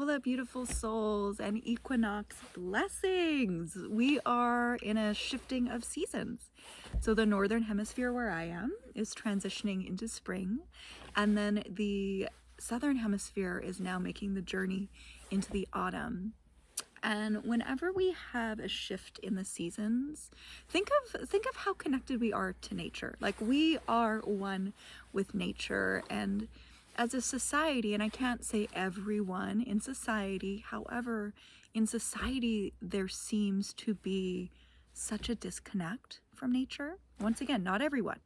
Hola, beautiful souls, and equinox blessings. We are in a shifting of seasons. So the northern hemisphere where I am is transitioning into spring, and then the southern hemisphere is now making the journey into the autumn. And whenever we have a shift in the seasons, think of how connected we are to nature. Like, we are one with nature, and as a society, and I can't say everyone in society, however, in society there seems to be such a disconnect from nature. Once again, not everyone.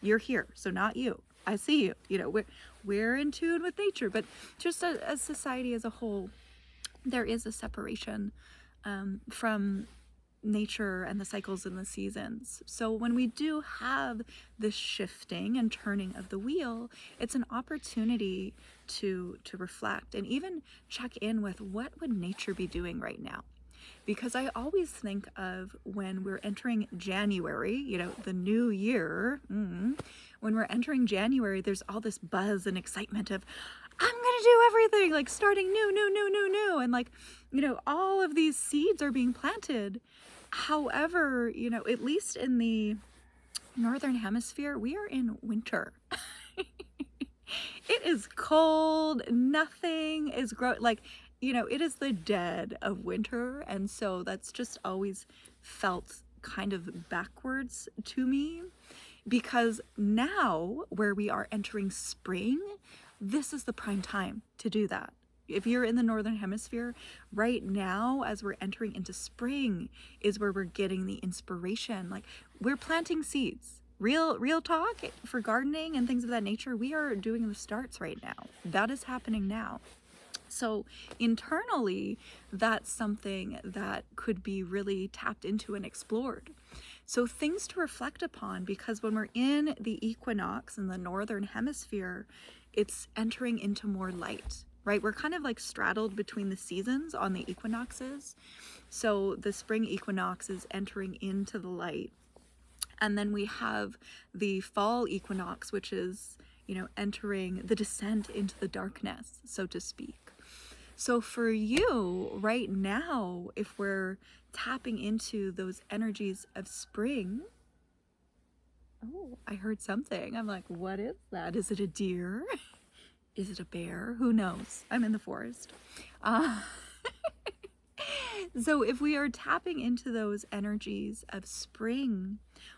You're here, so not you. I see you. You know, we're in tune with nature, but just as society as a whole, there is a separation from nature and the cycles and the seasons. So when we do have this shifting and turning of the wheel, it's an opportunity to reflect and even check in with what would nature be doing right now. Because I always think of when we're entering January, you know, the new year, when we're entering January, there's all this buzz and excitement of, I'm gonna do everything, like starting new. And like, you know, all of these seeds are being planted. However, you know, at least in the northern hemisphere, we are in winter. It is cold, nothing is growing, like, you know, it is the dead of winter. And so that's just always felt kind of backwards to me, because now where we are entering spring, this is the prime time to do that. If you're in the northern hemisphere right now, as we're entering into spring, is where we're getting the inspiration. Like, we're planting seeds. Real talk for gardening and things of that nature. We are doing the starts right now. That is happening now. So internally, that's something that could be really tapped into and explored. So things to reflect upon, because when we're in the equinox in the northern hemisphere, it's entering into more light, right? We're kind of like straddled between the seasons on the equinoxes. So the spring equinox is entering into the light. And then we have the fall equinox, which is, you know, entering the descent into the darkness, so to speak. So for you right now, if we're tapping into those energies of spring, oh, I heard something. I'm like, what is that? Is it a deer? Is it a bear? Who knows? I'm in the forest. So if we are tapping into those energies of spring,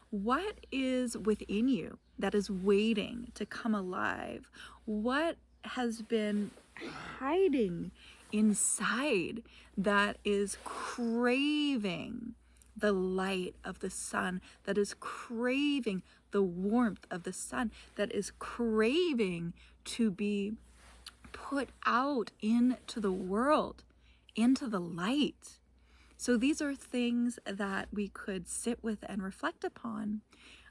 what is within you that is waiting to come alive? What has been hiding inside that is craving the light of the sun, that is craving the warmth of the sun, that is craving to be put out into the world, into the light? So these are things that we could sit with and reflect upon.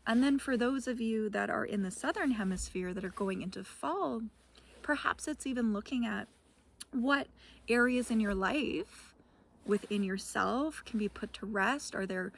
And then for those of you that are in the southern hemisphere that are going into fall, perhaps it's even looking at what areas in your life within yourself can be put to rest. Are there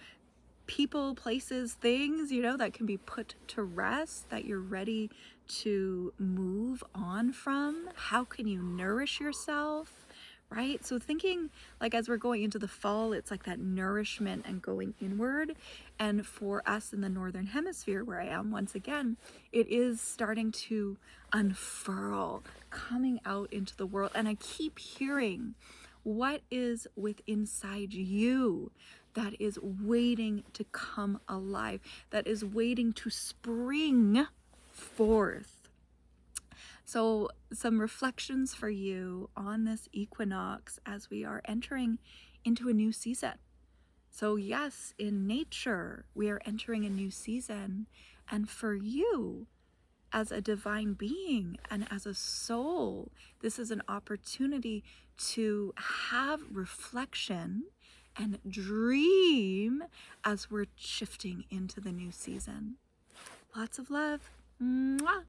people, places, things, you know, that can be put to rest that you're ready to move on from? How can you nourish yourself? Right? So thinking like as we're going into the fall, it's like that nourishment and going inward. And for us in the northern hemisphere where I am, once again, it is starting to unfurl, coming out into the world. And I keep hearing what is within inside you that is waiting to come alive, that is waiting to spring forth. So some reflections for you on this equinox as we are entering into a new season. So yes, in nature, we are entering a new season. And for you, as a divine being and as a soul, this is an opportunity to have reflection and dream as we're shifting into the new season. Lots of love. Mwah.